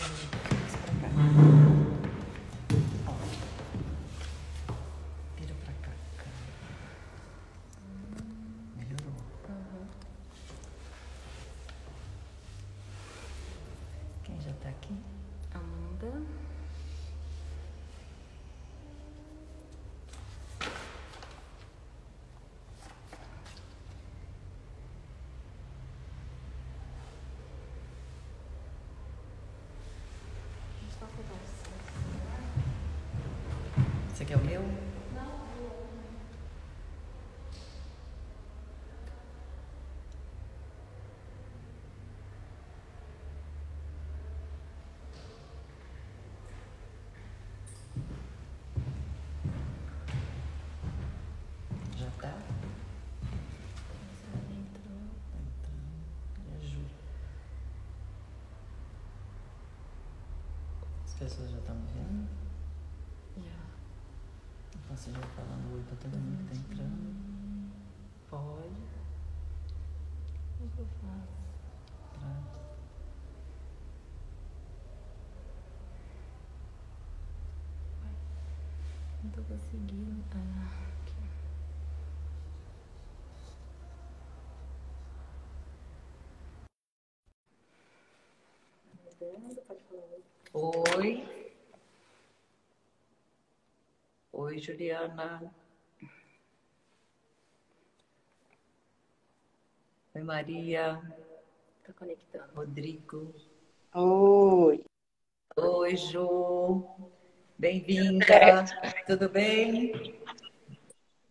Mais pra cá. Ó, vira pra cá. Melhorou. Quem já tá aqui? Amanda. Você quer o meu? Já tá? Ela entrou. Tá entrando. E a Ju? As pessoas já estão vendo? Já. Então você já vai falando oi pra todo mundo que tá entrando. Pode. O que eu faço? Pronto. Não tô conseguindo. Ah, aqui. Oi. Oi, Juliana. Oi, Maria. Tá conectando. Rodrigo. Oi. Oi, Ju. Bem-vinda. Certo. Tudo bem?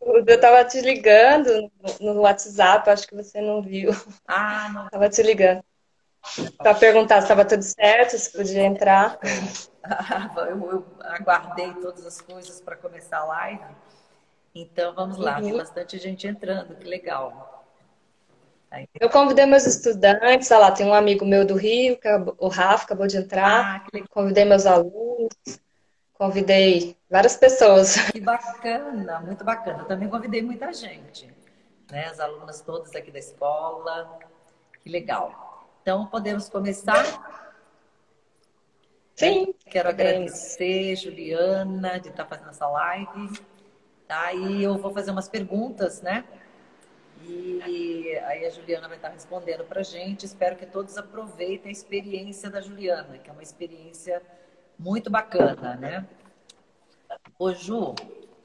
Eu tava te ligando no WhatsApp, acho que você não viu. Ah, não. Tava te ligando para perguntar se estava tudo certo, se podia entrar. Eu aguardei todas as coisas para começar a live. Então, vamos lá. Tem Uhum. bastante gente entrando. Que legal. Aí, Eu convidei meus estudantes, olha lá, tem um amigo meu do Rio, o Rafa, acabou de entrar. que legal. Convidei meus alunos, convidei várias pessoas. Que bacana. Muito bacana. Eu também convidei muita gente, né? As alunas todas aqui da escola. Que legal. Então, podemos começar? Sim, Quero podemos. agradecer, Juliana, de estar fazendo essa live. Tá? E eu vou fazer umas perguntas, né? E aí a Juliana vai estar respondendo para a gente. Espero que todos aproveitem a experiência da Juliana, que é uma experiência muito bacana, né? Ô, Ju,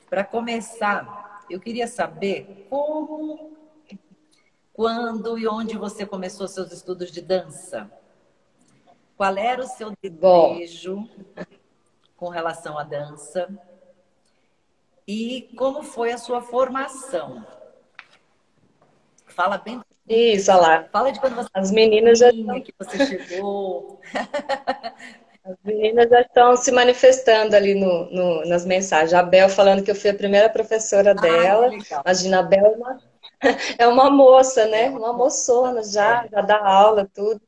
para começar, eu queria saber como, quando e onde você começou seus estudos de dança? Qual era o seu Bom, desejo com relação à dança? E como foi a sua formação? Fala bem isso, olha disso. lá. Fala de quando você As era meninas já pequenininha, estão, que você chegou. as meninas já estão se manifestando ali nas mensagens. A Bel falando que eu fui a primeira professora Ai, que dela. legal. Imagina, a Bel é uma moça, né? É uma Uma moça. moçona já, É. já dá aula, tudo.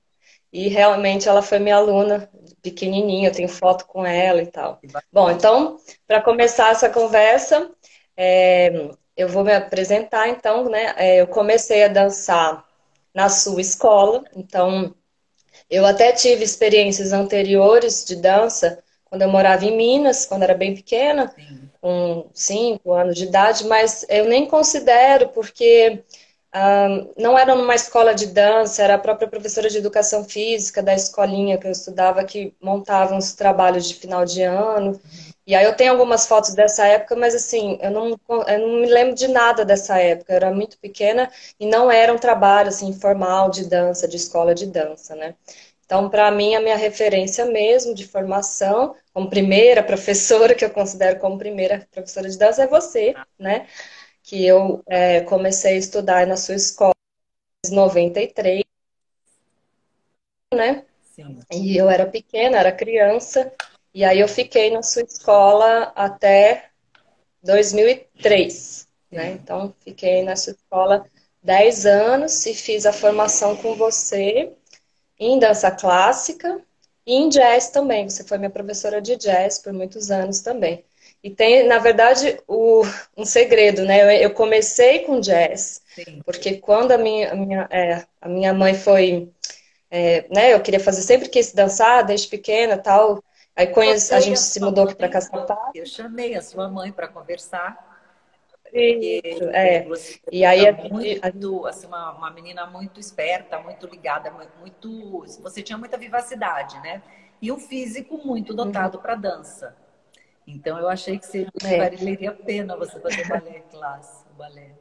E realmente ela foi minha aluna pequenininha, eu tenho foto com ela e tal. Que Bom, bacana. então, para começar essa conversa, eu vou me apresentar, então, né? Eu comecei a dançar na sua escola, então eu até tive experiências anteriores de dança quando eu morava em Minas, quando era bem pequena, Sim. com 5 anos de idade, mas eu nem considero porque não era numa escola de dança, era a própria professora de educação física da escolinha que eu estudava que montava uns trabalhos de final de ano. E aí eu tenho algumas fotos dessa época, mas assim, eu não me lembro de nada dessa época. Eu era muito pequena e não era um trabalho assim formal de dança, de escola de dança, né? Então, para mim, a minha referência mesmo de formação, como primeira professora, que eu considero como primeira professora de dança, é você, né? Que eu comecei a estudar na sua escola em 93, né? Sim. E eu era pequena, era criança, e aí eu fiquei na sua escola até 2003, né? Sim. Então, fiquei na sua escola 10 anos e fiz a formação com você em dança clássica e em jazz também. Você foi minha professora de jazz por muitos anos também. E tem, na verdade, um segredo, né? Eu comecei com jazz, Sim. porque quando a minha mãe foi né? Eu queria fazer, sempre quis dançar, desde pequena, tal. Aí a Botei gente a se sua mudou aqui para mãe, Caçapá. eu chamei a sua mãe para conversar, Isso, porque você E aí era a gente muito, assim, uma menina muito esperta, muito ligada, muito, você tinha muita vivacidade, né? E um físico muito uhum, dotado para dança. Então eu achei que é, valeria a pena você fazer balé clássico, balé.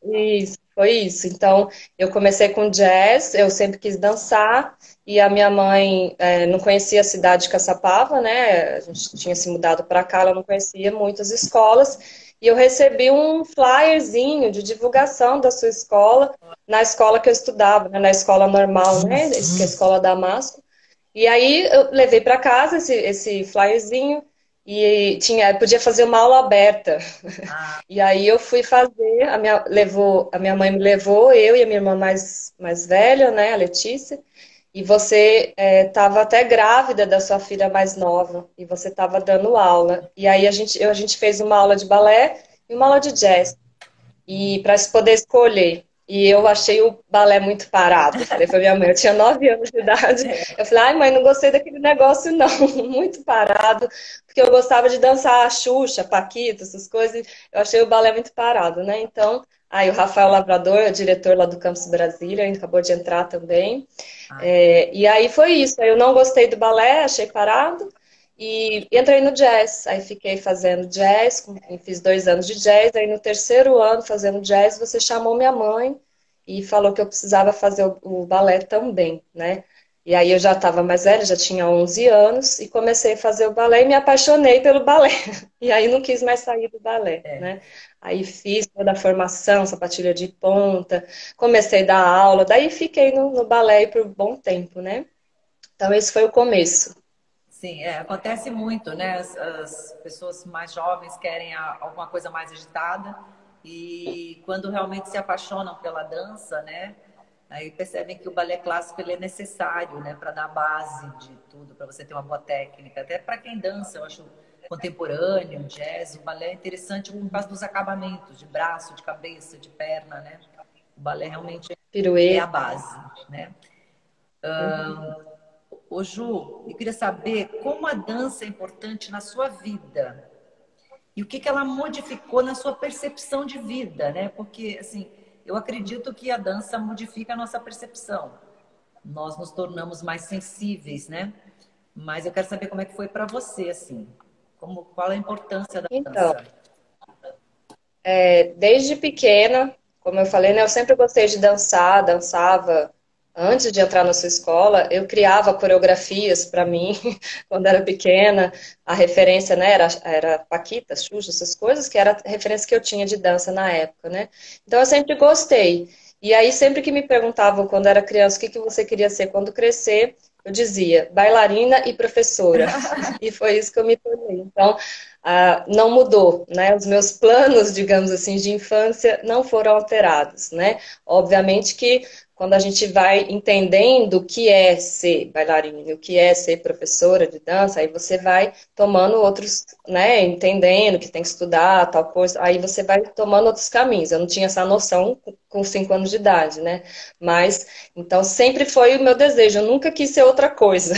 isso, foi isso. Então, eu comecei com jazz, eu sempre quis dançar, e a minha mãe não conhecia a cidade de Caçapava, né? A gente tinha se mudado para cá, ela não conhecia muitas escolas, e eu recebi um flyerzinho de divulgação da sua escola, na escola que eu estudava, né? Na escola normal, né? Que é a escola Damasco. E aí eu levei para casa esse flyerzinho e podia fazer uma aula aberta. Ah, E aí eu fui fazer, a minha mãe me levou, eu e a minha irmã mais velha, né, a Letícia, e você estava até grávida da sua filha mais nova, e você estava dando aula. E aí a gente fez uma aula de balé e uma aula de jazz e para se poder escolher. E eu achei o balé muito parado. Falei para minha mãe, eu tinha 9 anos de idade. Eu falei, ai, mãe, não gostei daquele negócio, não. Muito parado. Porque eu gostava de dançar a Xuxa, Paquita, essas coisas. Eu achei o balé muito parado, né? Então, aí o Rafael Lavrador, o diretor lá do Campus Brasília, acabou de entrar também. ah, E aí foi isso. Aí eu não gostei do balé, achei parado. E entrei no jazz, aí fiquei fazendo jazz, fiz 2 anos de jazz, aí no terceiro ano fazendo jazz, você chamou minha mãe e falou que eu precisava fazer o balé também, né? E aí eu já estava mais velha, já tinha 11 anos, e comecei a fazer o balé e me apaixonei pelo balé. E aí não quis mais sair do balé, é. né? Aí fiz toda a formação, sapatilha de ponta, comecei a dar aula, daí fiquei no balé aí por um bom tempo, né? Então esse foi o começo. Sim, acontece muito, né? As pessoas mais jovens querem alguma coisa mais agitada e quando realmente se apaixonam pela dança, né? Aí percebem que o balé clássico ele é necessário, né? Para dar a base de tudo, para você ter uma boa técnica. Até para quem dança, eu acho contemporâneo, jazz, o balé é interessante por causa dos acabamentos, de braço, de cabeça, de perna, né? O balé realmente é a Pirueta. base, né? Uhum. Ô Ju, eu queria saber como a dança é importante na sua vida e o que ela modificou na sua percepção de vida, né? Porque, assim, eu acredito que a dança modifica a nossa percepção. Nós nos tornamos mais sensíveis, né? Mas eu quero saber como é que foi para você, assim. Qual a importância da Então, dança? desde pequena, como eu falei, né, eu sempre gostei de dançar, dançava antes de entrar na sua escola, eu criava coreografias para mim quando era pequena. A referência, né, era Paquita, Xuxa, essas coisas, que era a referência que eu tinha de dança na época, né? Então eu sempre gostei. E aí, sempre que me perguntavam quando era criança o que que você queria ser quando crescer, eu dizia bailarina e professora. E foi isso que eu me tornei. Então, não mudou, né? Os meus planos, digamos assim, de infância não foram alterados, né? Obviamente que quando a gente vai entendendo o que é ser bailarina, o que é ser professora de dança, aí você vai tomando outros, né? Entendendo que tem que estudar, tal coisa, aí você vai tomando outros caminhos. Eu não tinha essa noção com 5 anos de idade, né? Mas, então, sempre foi o meu desejo. Eu nunca quis ser outra coisa.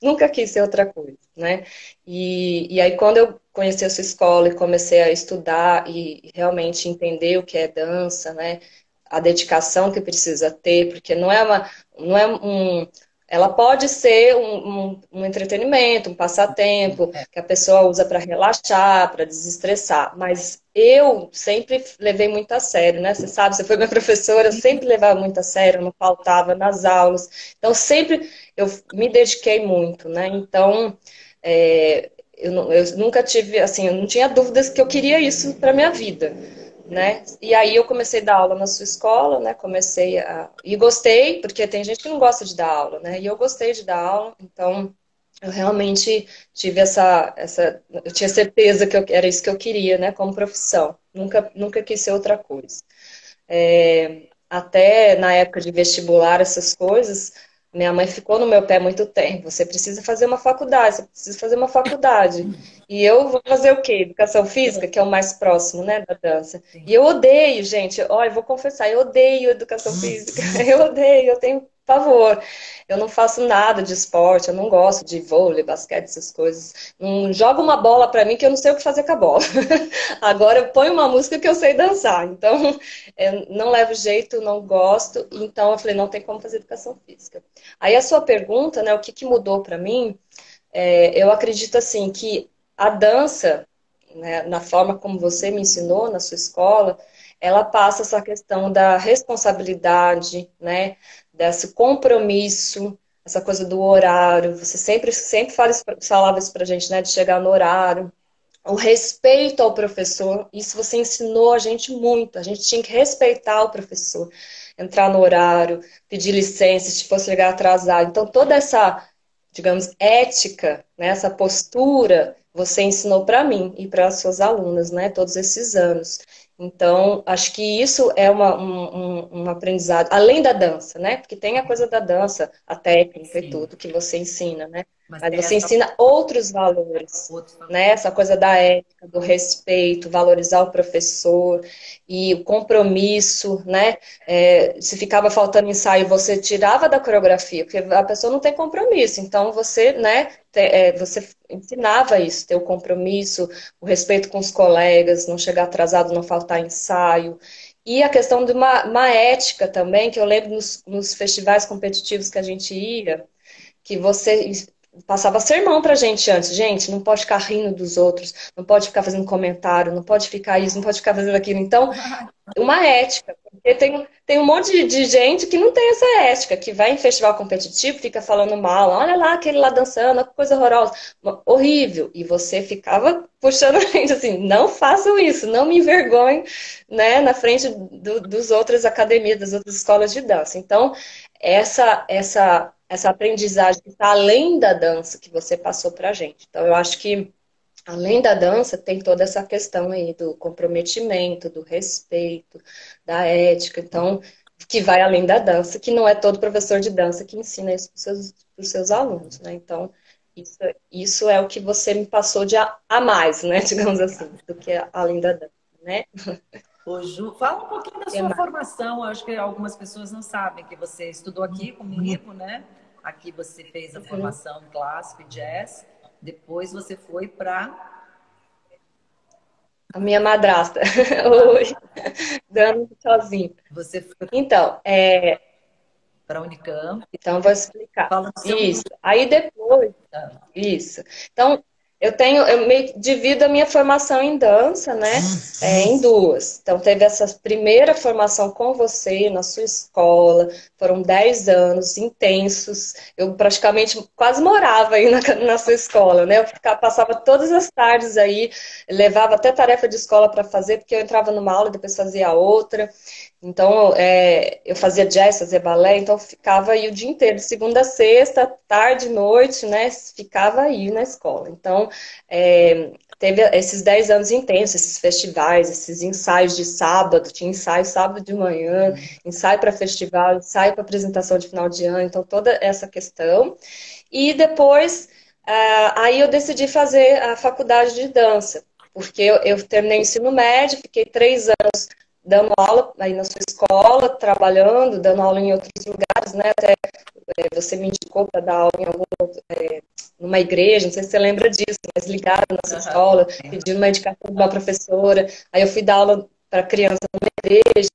Nunca quis ser outra coisa, né? E aí, quando eu conheci a sua escola e comecei a estudar e realmente entender o que é dança, né? A dedicação que precisa ter, porque não é ela pode ser um entretenimento, um passatempo, que a pessoa usa para relaxar, para desestressar, mas eu sempre levei muito a sério, né? Você sabe, você foi minha professora, eu sempre levava muito a sério, não faltava nas aulas, então sempre eu me dediquei muito, né? Então, eu nunca tive, assim, eu não tinha dúvidas que eu queria isso para minha vida, né? E aí eu comecei a dar aula na sua escola, né? E gostei, porque tem gente que não gosta de dar aula, né? E eu gostei de dar aula, então eu realmente tive eu tinha certeza que era isso que eu queria, né? Como profissão. Nunca quis ser outra coisa. Até na época de vestibular, essas coisas, minha mãe ficou no meu pé muito tempo. Você precisa fazer uma faculdade, você precisa fazer uma faculdade. E eu vou fazer o quê? Educação física, que é o mais próximo, né, da dança. Sim. E eu odeio, gente. Olha, eu vou confessar, eu odeio educação física. Eu odeio, eu tenho por favor. Eu não faço nada de esporte, eu não gosto de vôlei, basquete, essas coisas. Não joga uma bola pra mim que eu não sei o que fazer com a bola. Agora eu ponho uma música que eu sei dançar. Então, eu não levo jeito, não gosto. Então, eu falei, não tem como fazer educação física. Aí a sua pergunta, né, o que que mudou pra mim? Eu acredito assim que a dança, né, na forma como você me ensinou na sua escola, ela passa essa questão da responsabilidade, né, desse compromisso, essa coisa do horário. Você sempre falava isso pra gente, né, de chegar no horário. O respeito ao professor, isso você ensinou a gente muito. A gente tinha que respeitar o professor, entrar no horário, pedir licença se fosse chegar atrasado. Então, toda essa, digamos, ética, né, essa postura, você ensinou para mim e para as suas alunas, né, todos esses anos. Então, acho que isso é um aprendizado, além da dança, né? Porque tem a coisa da dança, a técnica e Sim, tudo que você ensina, né? mas Mas tem você essa ensina outros valores, outra. né? Essa coisa da ética, do respeito, valorizar o professor e o compromisso, né? Se ficava faltando ensaio, você tirava da coreografia, porque a pessoa não tem compromisso. Então você, né? Você ensinava isso, ter o compromisso, o respeito com os colegas, não chegar atrasado, não faltar ensaio. E a questão de uma ética também, que eu lembro nos festivais competitivos que a gente ia, que você passava sermão pra gente antes. Gente, não pode ficar rindo dos outros, não pode ficar fazendo comentário, não pode ficar isso, não pode ficar fazendo aquilo. Então, uma ética. Porque tem um monte de gente que não tem essa ética, que vai em festival competitivo, fica falando mal, olha lá aquele lá dançando, que coisa horrorosa, horrível. E você ficava puxando a gente assim, não façam isso, não me envergonhem, né, na frente dos outras academias, das outras escolas de dança. Então, essa aprendizagem que está além da dança que você passou pra gente. Então, eu acho que além da dança, tem toda essa questão aí do comprometimento, do respeito, da ética, então, que vai além da dança, que não é todo professor de dança que ensina isso para os seus alunos, né? Então, isso, isso é o que você me passou de a mais, né? Digamos assim, do que além da dança, né? Ô, Ju, fala um pouquinho da Que sua mais? formação. Eu acho que algumas pessoas não sabem que você estudou aqui comigo, né? Aqui você fez a Uhum. formação clássico e jazz. Depois você foi para A minha madrasta, oi, dando sozinho. você foi Então, para a Unicamp. então eu vou explicar. Fala do seu Isso. curso. Aí depois isso. Então, eu meio que divido a minha formação em dança, né, em duas. Então, teve essa primeira formação com você na sua escola, foram 10 anos intensos. Eu praticamente quase morava aí na sua escola, né? Passava todas as tardes aí, levava até tarefa de escola para fazer, porque eu entrava numa aula e depois fazia outra. Então, eu fazia jazz, fazia balé, então ficava aí o dia inteiro, de segunda a sexta, tarde, noite, né? Ficava aí na escola. Então, teve esses 10 anos intensos, esses festivais, esses ensaios de sábado, tinha ensaio sábado de manhã, ensaio para festival, ensaio para apresentação de final de ano, então toda essa questão. E depois, aí eu decidi fazer a faculdade de dança, porque eu terminei o ensino médio, fiquei 3 anos dando aula aí na sua escola, trabalhando, dando aula em outros lugares, né? Até você me indicou para dar aula em numa igreja, não sei se você lembra disso, mas ligaram na nossa escola, pedindo uma indicação de uma professora. Aí eu fui dar aula para criança numa igreja.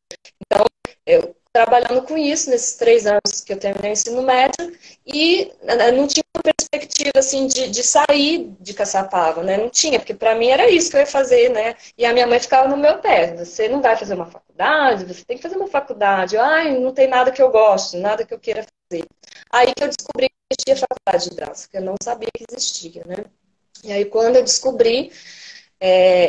Então, eu trabalhando com isso nesses 3 anos que eu terminei o ensino médio e não tinha uma perspectiva assim de sair de Caçapava, né? Não tinha, porque para mim era isso que eu ia fazer, né? E a minha mãe ficava no meu pé. Você não vai fazer uma faculdade, você tem que fazer uma faculdade. Ai, não tem nada que eu goste, nada que eu queira fazer. Aí que eu descobri que existia faculdade de dança, que eu não sabia que existia, né? E aí quando eu descobri,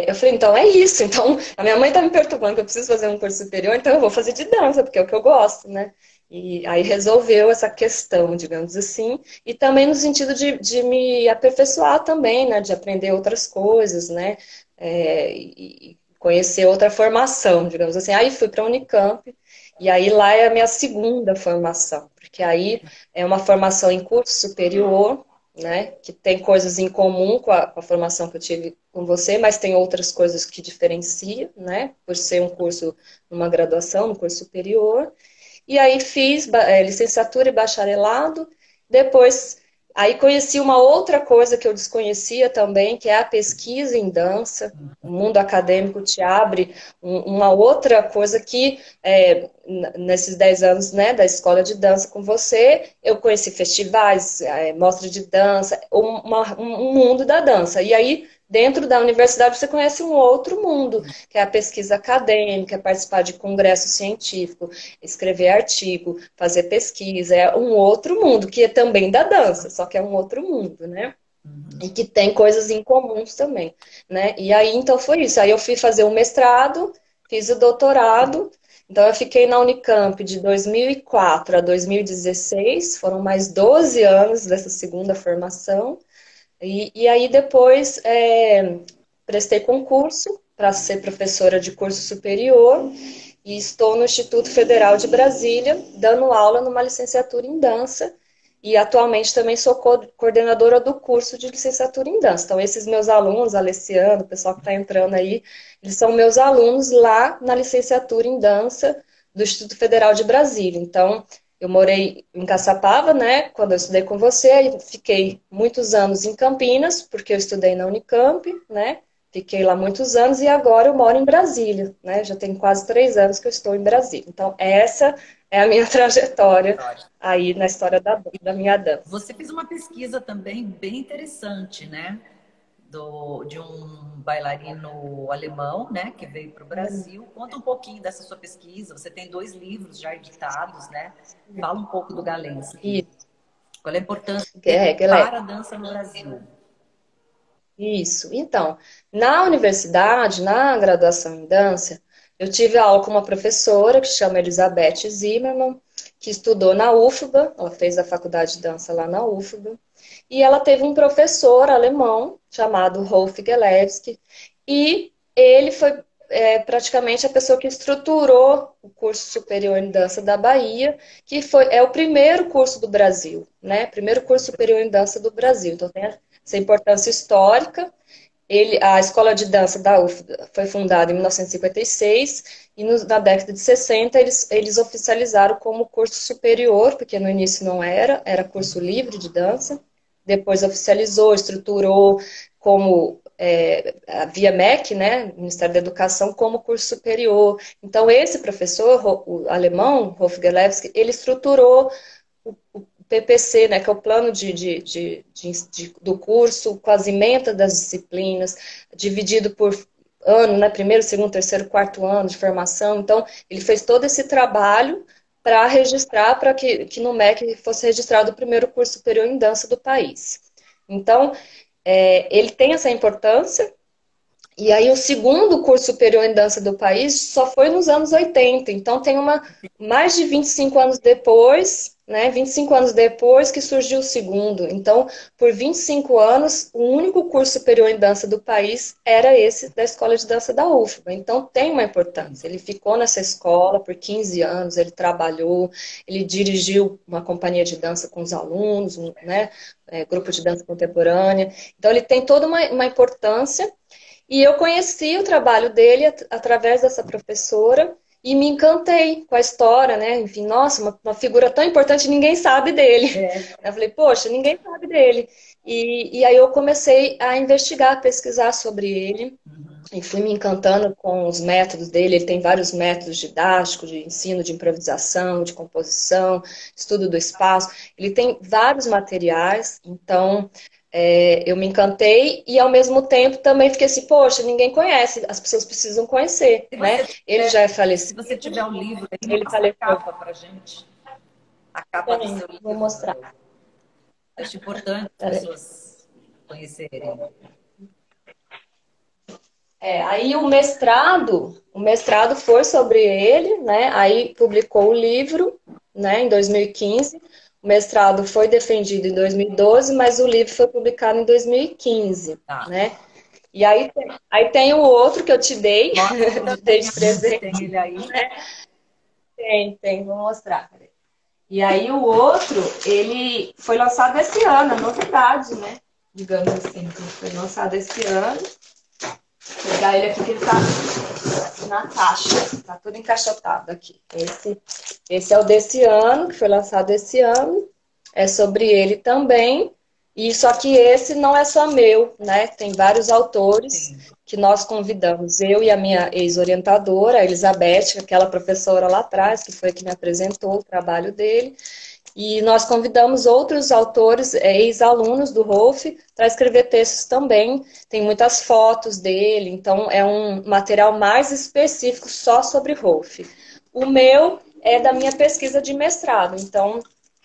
eu falei, então é isso. Então, a minha mãe tá me perturbando que eu preciso fazer um curso superior, então eu vou fazer de dança, porque é o que eu gosto, né? E aí resolveu essa questão, digamos assim, e também no sentido de me aperfeiçoar também, né? De aprender outras coisas, né? E conhecer outra formação, digamos assim. Aí fui para a Unicamp, e aí lá é a minha segunda formação, porque aí é uma formação em curso superior, né, que tem coisas em comum com a formação que eu tive com você, mas tem outras coisas que diferenciam, né, por ser um curso, uma graduação, um curso superior. e aí fiz licenciatura e bacharelado. Depois, aí conheci uma outra coisa que eu desconhecia também, que é a pesquisa em dança. O mundo acadêmico te abre uma outra coisa que, nesses 10 anos, né, da escola de dança com você, eu conheci festivais, mostra de dança, um mundo da dança. E aí, dentro da universidade, você conhece um outro mundo, que é a pesquisa acadêmica, é participar de congresso científico, escrever artigo, fazer pesquisa, é um outro mundo, que é também da dança, só que é um outro mundo, né? E que tem coisas em comuns também, né? E aí, então, foi isso. Aí eu fui fazer o mestrado, fiz o doutorado, então eu fiquei na Unicamp de 2004 a 2016, foram mais 12 anos dessa segunda formação, e aí depois prestei concurso para ser professora de curso superior, e estou no Instituto Federal de Brasília, dando aula numa licenciatura em dança, e atualmente também sou coordenadora do curso de licenciatura em dança. Então, esses meus alunos, Alessiano, o pessoal que está entrando aí, eles são meus alunos lá na licenciatura em dança do Instituto Federal de Brasília. Então, eu morei em Caçapava, né, quando eu estudei com você, aí fiquei muitos anos em Campinas, porque eu estudei na Unicamp, né, fiquei lá muitos anos e agora eu moro em Brasília, né, já tem quase 3 anos que eu estou em Brasília. Então, essa é a minha trajetória aí na história da minha dança. Você fez uma pesquisa também bem interessante, né? De um bailarino alemão, né, que veio para o Brasil. Conta um pouquinho dessa sua pesquisa. Você tem 2 livros já editados, né? Fala um pouco do Galenski. Isso. Qual é a importância dele para a dança no Brasil? Isso. Então, na universidade, na graduação em dança, eu tive aula com uma professora que se chama Elizabeth Zimmermann, que estudou na UFBA, ela fez a faculdade de dança lá na UFBA, e ela teve um professor alemão chamado Rolf Gelewski, e ele foi praticamente a pessoa que estruturou o curso superior em dança da Bahia, que é o primeiro curso do Brasil, né? Primeiro curso superior em dança do Brasil. Então tem essa importância histórica. A escola de dança da UFBA foi fundada em 1956 e na década de 60 eles oficializaram como curso superior, porque no início não era curso livre de dança. Depois oficializou, estruturou como a Via MEC, né, Ministério da Educação, como curso superior. Então esse professor, o alemão, Rolf Gelewski, ele estruturou o PPC, né, que é o plano do curso, com as emendas das disciplinas, dividido por ano, né, primeiro, segundo, terceiro, quarto ano de formação. Então, ele fez todo esse trabalho para registrar, para que no MEC fosse registrado o primeiro curso superior em dança do país. Então, ele tem essa importância. E aí o segundo curso superior em dança do país só foi nos anos 80. Então tem mais de 25 anos depois, né? 25 anos depois que surgiu o segundo. Então, por 25 anos, o único curso superior em dança do país era esse da Escola de Dança da UFBA. Então tem uma importância. Ele ficou nessa escola por 15 anos, ele trabalhou, ele dirigiu uma companhia de dança com os alunos, né? Grupo de dança contemporânea. Então ele tem toda uma importância. E eu conheci o trabalho dele através dessa professora e me encantei com a história, né? Enfim, nossa, uma figura tão importante, ninguém sabe dele. Eu falei, poxa, ninguém sabe dele. E aí eu comecei a investigar, a pesquisar sobre ele. E fui me encantando com os métodos dele. Ele tem vários métodos didáticos, de ensino, de improvisação, de composição, estudo do espaço. Ele tem vários materiais, então eu me encantei e ao mesmo tempo também fiquei assim, poxa, ninguém conhece, as pessoas precisam conhecer, né? Ele já é falecido. Se você tiver um livro, ele mostra a capa pra gente. A capa do seu livro. Vou mostrar. Acho importante as pessoas conhecerem. Aí o mestrado foi sobre ele, né? Aí publicou o livro, né, em 2015. O mestrado foi defendido em 2012, mas o livro foi publicado em 2015, né? E aí tem o outro que eu te dei, dei de presente. Tem ele aí? Tem, vou mostrar. E aí o outro, ele foi lançado esse ano, é novidade, né? Digamos assim, foi lançado esse ano. Vou pegar ele aqui que ele tá na caixa, tá tudo encaixotado aqui. Esse Esse é o desse ano, que foi lançado esse ano. É sobre ele também. E só que esse não é só meu, né? Tem vários autores Sim. que nós convidamos. Eu e a minha ex-orientadora, a Elizabeth, aquela professora lá atrás, que foi que me apresentou o trabalho dele. E nós convidamos outros autores, ex-alunos do Rolf, para escrever textos também. Tem muitas fotos dele, então é um material mais específico só sobre Rolf. O meu é da minha pesquisa de mestrado, então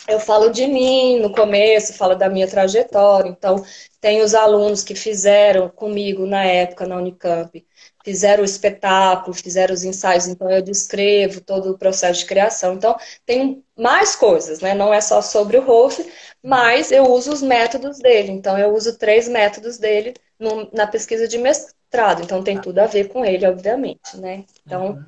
eu falo de mim no começo, falo da minha trajetória. Então, tem os alunos que fizeram comigo na época na Unicamp, fizeram o espetáculo, fizeram os ensaios, então eu descrevo todo o processo de criação. Então, tem mais coisas, né? Não é só sobre o Rolf, mas eu uso os métodos dele. Então, eu uso 3 métodos dele na pesquisa de mestrado. Então, tem tudo a ver com ele, obviamente, né? Então, Uhum.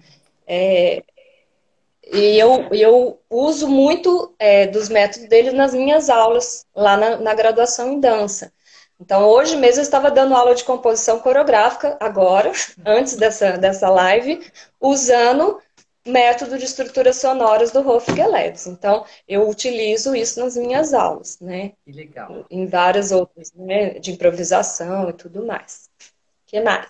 eu uso muito dos métodos dele nas minhas aulas, lá na graduação em dança. Então, hoje mesmo eu estava dando aula de composição coreográfica, agora, antes dessa live, usando método de estruturas sonoras do Wolfgang Leves. Então, eu utilizo isso nas minhas aulas, né? Que legal. Em várias outras, né? De improvisação e tudo mais. Que mais?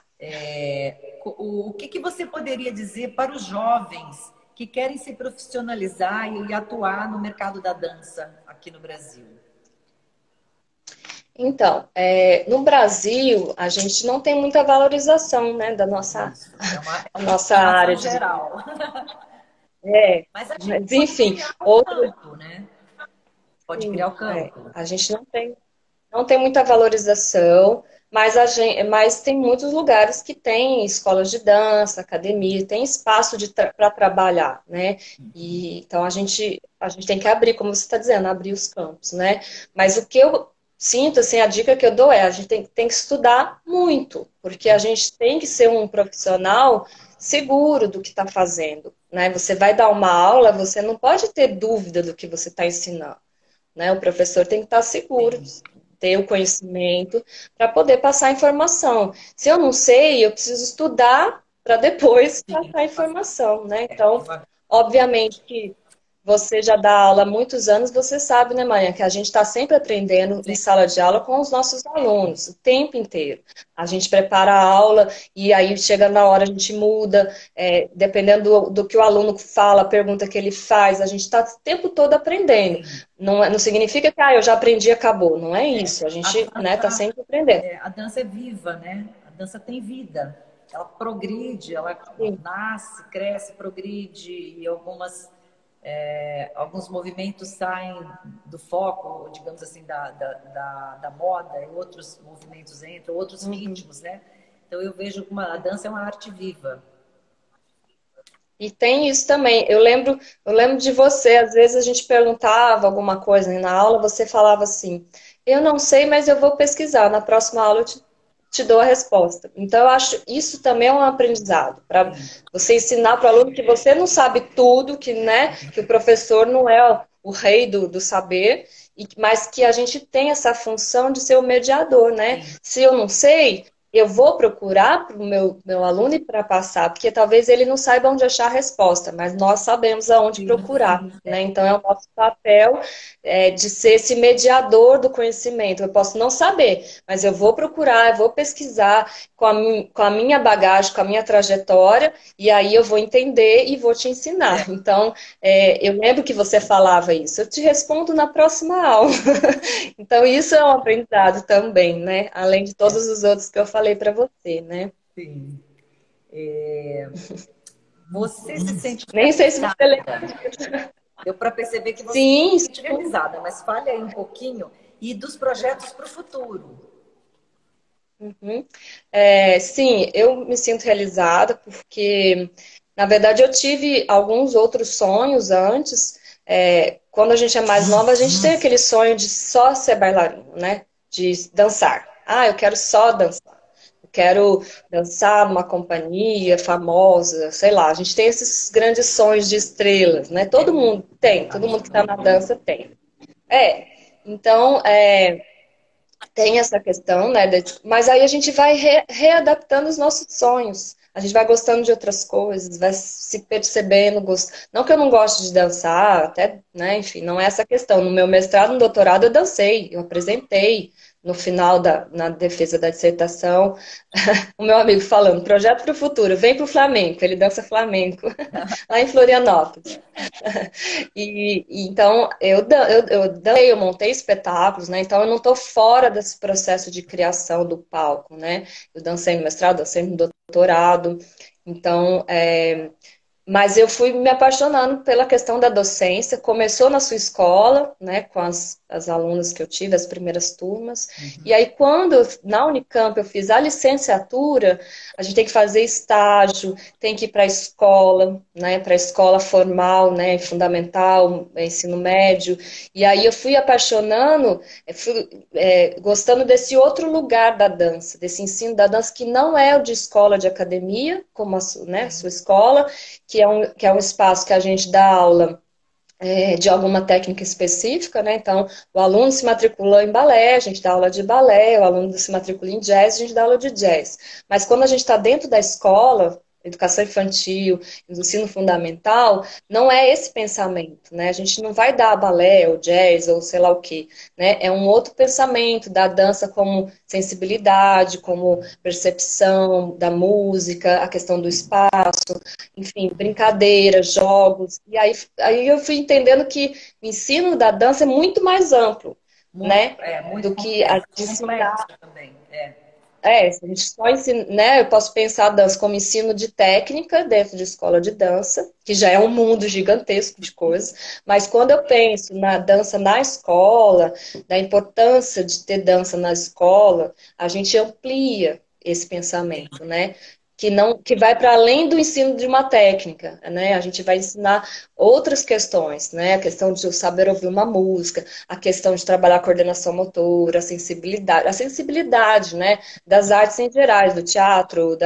O que que você poderia dizer para os jovens que querem se profissionalizar e atuar no mercado da dança aqui no Brasil? Então, no Brasil, a gente não tem muita valorização, né, da Isso, é uma nossa área informação de... geral. É, Mas a gente mas, pode enfim, criar o outro... campo, né? Pode criar o campo. a gente não tem muita valorização, mas tem muitos lugares que tem escolas de dança, academia, tem espaço para trabalhar, né? E, então a gente tem que abrir, como você está dizendo, abrir os campos, né? Mas o que eu sinto, assim, a dica que eu dou é a gente tem que estudar muito, porque a gente tem que ser um profissional seguro do que está fazendo, né? Você vai dar uma aula, você não pode ter dúvida do que você está ensinando, né? O professor tem que estar seguro, Sim. ter o conhecimento para poder passar a informação. Se eu não sei, eu preciso estudar para depois Sim. passar a informação, né? Então, Uma- obviamente que você já dá aula há muitos anos, você sabe, né, Maria, que a gente está sempre aprendendo em sala de aula com os nossos alunos, o tempo inteiro. A gente prepara a aula e aí chega na hora, a gente muda, dependendo do que o aluno fala, a pergunta que ele faz, a gente está o tempo todo aprendendo. Sim. Não significa que eu já aprendi e acabou. Não é isso. A gente, né, tá sempre aprendendo. A dança é viva, né? A dança tem vida. Ela progride, ela Sim. nasce, cresce, progride, e alguns movimentos saem do foco, digamos assim, da moda, e outros movimentos entram, outros Uhum. ritmos, né? Então eu vejo que a dança é uma arte viva. E tem isso também. Eu lembro de você, às vezes a gente perguntava alguma coisa na aula, você falava assim: eu não sei, mas eu vou pesquisar. Na próxima aula eu te dou a resposta. Então, eu acho isso também é um aprendizado, para Sim, você ensinar para o aluno que você não sabe tudo, que, né, que o professor não é o rei do saber, mas que a gente tem essa função de ser o mediador, né? sim, Se eu não sei, eu vou procurar para o meu aluno e para passar, porque talvez ele não saiba onde achar a resposta, mas nós sabemos aonde sim, procurar, sim. né? Então, é o nosso papel de ser esse mediador do conhecimento. Eu posso não saber, mas eu vou procurar, eu vou pesquisar com a minha bagagem, com a minha trajetória, e aí eu vou entender e vou te ensinar. Então, eu lembro que você falava isso. Eu te respondo na próxima aula. Então, isso é um aprendizado também, né? Além de todos os outros que eu falei para você, né? Sim. Você se sente Nem sei se você lembra. realizada? Deu para perceber que você Sim, se sente realizada, mas fale aí um pouquinho e dos projetos para o futuro. uhum. Sim, eu me sinto realizada porque, na verdade, eu tive alguns outros sonhos antes. Quando a gente é mais nova, a gente tem aquele sonho de só ser bailarino, né? De dançar. Ah, eu quero só dançar. Eu quero dançar numa companhia famosa, sei lá. A gente tem esses grandes sonhos de estrelas, né? Todo mundo tem, todo mundo que está na dança tem. É, então, tem essa questão, né? Mas aí a gente vai readaptando os nossos sonhos. a gente vai gostando de outras coisas, vai se percebendo, não que eu não goste de dançar, até, né, enfim, não é essa a questão. No meu mestrado, no doutorado, eu dancei, eu apresentei no final na defesa da dissertação, o meu amigo falando, projeto para o futuro, vem para o flamenco, ele dança flamenco, lá em Florianópolis. Então, eu montei espetáculos, né? Então, eu não estou fora desse processo de criação do palco, né? Eu dancei no mestrado, dancei no doutorado. Então, mas eu fui me apaixonando pela questão da docência. Começou na sua escola, né, com as alunas que eu tive, as primeiras turmas. E aí, na Unicamp eu fiz a licenciatura, a gente tem que fazer estágio, tem que ir para a escola, né, para a escola formal, né, fundamental, ensino médio. E aí eu fui apaixonando, gostando desse outro lugar da dança, desse ensino da dança que não é o de escola, de academia, como né, a sua escola, que é um espaço que a gente dá aula de alguma técnica específica, né? Então, o aluno se matriculou em balé, a gente dá aula de balé, o aluno se matricula em jazz, a gente dá aula de jazz. Mas quando a gente está dentro da escola, educação infantil, ensino fundamental, não é esse pensamento, né? A gente não vai dar balé ou jazz ou sei lá o quê, né? É um outro pensamento da dança como sensibilidade, como percepção da música, a questão do espaço, enfim, brincadeiras, jogos. E aí eu fui entendendo que o ensino da dança é muito mais amplo, né? Muito Do que a de complexo também. se a gente só ensina, né? Eu posso pensar a dança como ensino de técnica dentro de escola de dança, que já é um mundo gigantesco de coisas, mas quando eu penso na dança na escola, da importância de ter dança na escola, a gente amplia esse pensamento, né? Que vai para além do ensino de uma técnica, né? A gente vai ensinar outras questões, né? A questão de saber ouvir uma música, a questão de trabalhar a coordenação motora, a sensibilidade, né? Das artes em geral, do teatro,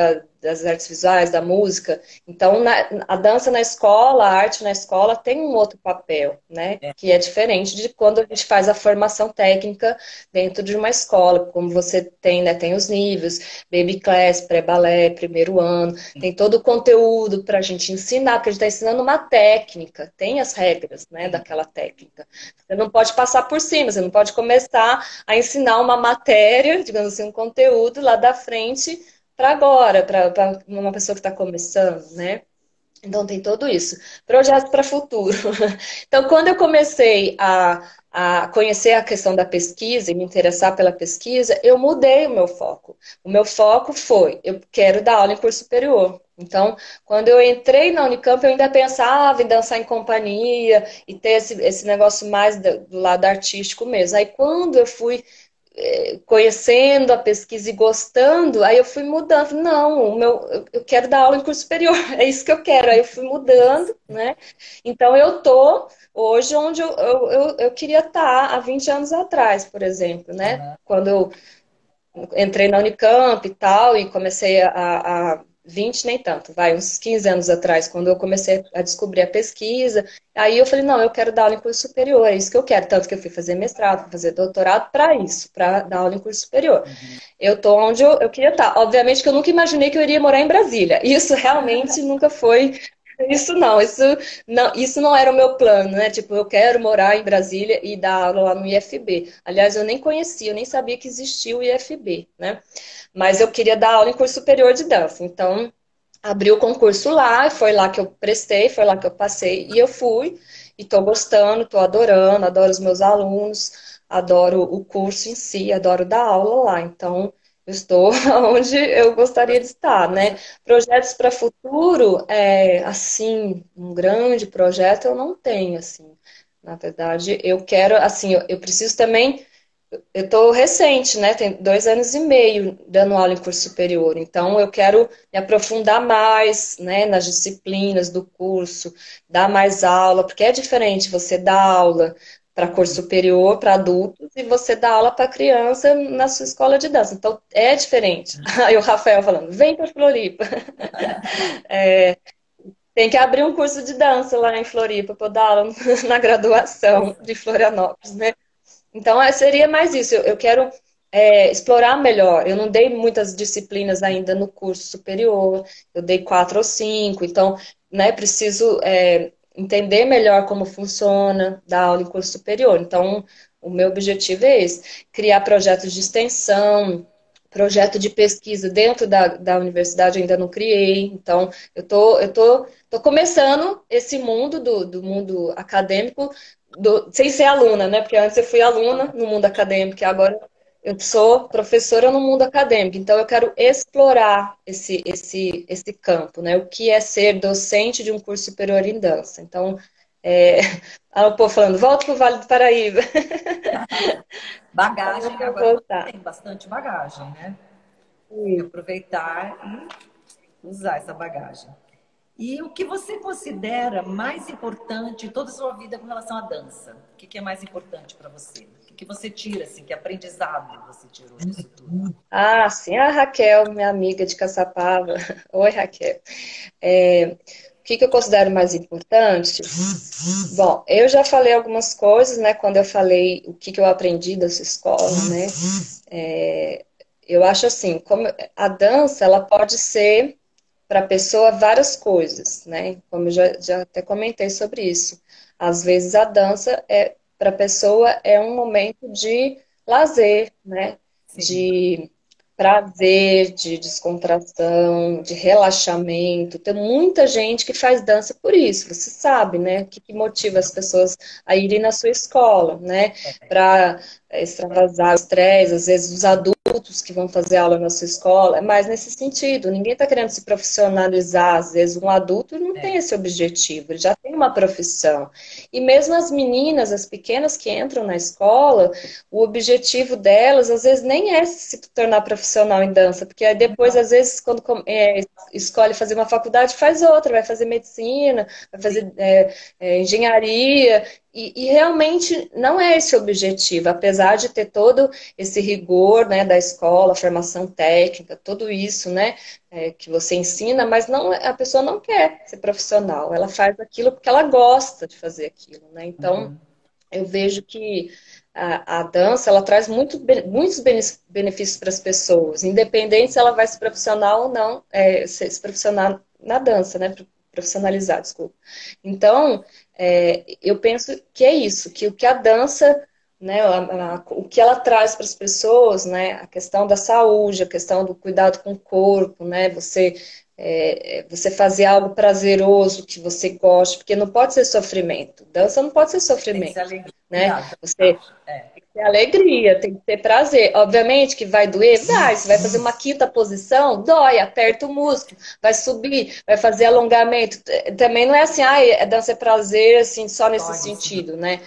das artes visuais, da música. Então, a dança na escola, a arte na escola tem um outro papel, né? Que é diferente de quando a gente faz a formação técnica dentro de uma escola, como você tem, né? Tem os níveis, baby class, pré-balé, primeiro ano, tem todo o conteúdo para a gente ensinar, porque a gente está ensinando uma técnica, tem as regras, né, daquela técnica. Você não pode passar por cima, você não pode começar a ensinar uma matéria, digamos assim, um conteúdo lá da frente para agora, para uma pessoa que está começando, né? Então tem tudo isso. Projeto para futuro. Então, quando eu comecei a conhecer a questão da pesquisa e me interessar pela pesquisa, eu mudei o meu foco. O meu foco foi, eu quero dar aula em curso superior. Então, quando eu entrei na Unicamp, eu ainda pensava em dançar em companhia e ter esse negócio mais do lado artístico mesmo. Aí, quando eu fui conhecendo a pesquisa e gostando, aí eu fui mudando. Não, eu quero dar aula em curso superior, é isso que eu quero. Aí eu fui mudando, né? Então eu tô hoje onde eu queria estar há 20 anos atrás, por exemplo, né? Quando eu entrei na Unicamp e tal, e comecei a 20 nem tanto, vai, uns 15 anos atrás, quando eu comecei a descobrir a pesquisa, aí eu falei, não, eu quero dar aula em curso superior, é isso que eu quero, tanto que eu fui fazer mestrado, fui fazer doutorado para isso, para dar aula em curso superior. Eu tô onde eu queria estar. Obviamente que eu nunca imaginei que eu iria morar em Brasília, isso realmente nunca foi. Isso não era o meu plano, né? Tipo, eu quero morar em Brasília e dar aula lá no IFB. Aliás, eu nem conhecia, eu nem sabia que existia o IFB, né? Mas eu queria dar aula em curso superior de dança. Então, abri o concurso lá, foi lá que eu prestei, foi lá que eu passei, e eu fui, e tô gostando, tô adorando, adoro os meus alunos, adoro o curso em si, adoro dar aula lá. Então, eu estou onde eu gostaria de estar, né? Projetos para futuro, assim, um grande projeto eu não tenho, assim. Na verdade, eu quero, assim, eu preciso também. Eu estou recente, né? Tem 2 anos e meio dando aula em curso superior. Então, eu quero me aprofundar mais, né, nas disciplinas do curso, dar mais aula, porque é diferente você dar aula para curso superior, para adultos, e você dar aula para criança na sua escola de dança. Então, é diferente. Aí o Rafael falando, vem para Floripa. Tem que abrir um curso de dança lá em Floripa para eu dar aula na graduação de Florianópolis, né? Então, seria mais isso. Eu quero explorar melhor. Eu não dei muitas disciplinas ainda no curso superior, eu dei 4 ou 5, então, né, preciso entender melhor como funciona dar aula em curso superior. Então, o meu objetivo é esse, criar projetos de extensão, projeto de pesquisa dentro da universidade eu ainda não criei, então tô começando esse mundo do mundo acadêmico sem ser aluna, né? Porque antes eu fui aluna no mundo acadêmico e agora eu sou professora no mundo acadêmico, então eu quero explorar esse campo, né? O que é ser docente de um curso superior em dança. Então, é... o povo falando, volta para o Vale do Paraíba. Então, eu Bagagem, vou agora você voltar. tem bastante bagagem, né? Tem que Sim. aproveitar e usar essa bagagem. E o que você considera mais importante em toda a sua vida com relação à dança? O que é mais importante para você? O que você tira, assim, que aprendizado você tirou disso tudo? Ah, sim, a Raquel, minha amiga de Caçapava. Oi, Raquel. O que eu considero mais importante? Bom, eu já falei algumas coisas, né? Quando eu falei o que eu aprendi dessa escola, né? Eu acho assim, como a dança, ela pode ser para a pessoa várias coisas, né? Como eu já até comentei sobre isso. Às vezes a dança para a pessoa é um momento de lazer, né? Sim, De prazer, de descontração, de relaxamento. Tem muita gente que faz dança por isso, você sabe, né? O que motiva as pessoas a irem na sua escola, né? Para extravasar o estresse, às vezes os adultos que vão fazer aula na sua escola, é mais nesse sentido. Ninguém está querendo se profissionalizar, às vezes um adulto não tem é, esse objetivo, ele já tem uma profissão. E mesmo as meninas, as pequenas que entram na escola, o objetivo delas, às vezes, nem é se tornar profissional em dança, porque aí depois, não, às vezes, quando escolhe fazer uma faculdade, faz outra, vai fazer medicina, vai sim, fazer engenharia, e realmente não é esse o objetivo, apesar de ter todo esse rigor, né, da escola, formação técnica, tudo isso, né, que você ensina, mas não, a pessoa não quer ser profissional, ela faz aquilo porque ela gosta de fazer aquilo, né, então uhum, eu vejo que a dança, ela traz muitos benefícios para as pessoas, independente se ela vai se profissional ou não, se profissional na dança, né, profissionalizar, desculpa. Então, eu penso que é isso, que o que a dança, né, o que ela traz para as pessoas, né, a questão da saúde, a questão do cuidado com o corpo, né, você fazer algo prazeroso que você goste, porque não pode ser sofrimento. Dança não pode ser tem que ser sofrimento, alegria, né? Você acho. É, tem que ter alegria, tem que ter prazer. Obviamente que vai doer, vai. Você vai fazer uma quinta posição, dói, aperta o músculo, vai subir, vai fazer alongamento. Também não é assim, dança é prazer, assim, só nesse só isso, né? sentido, né?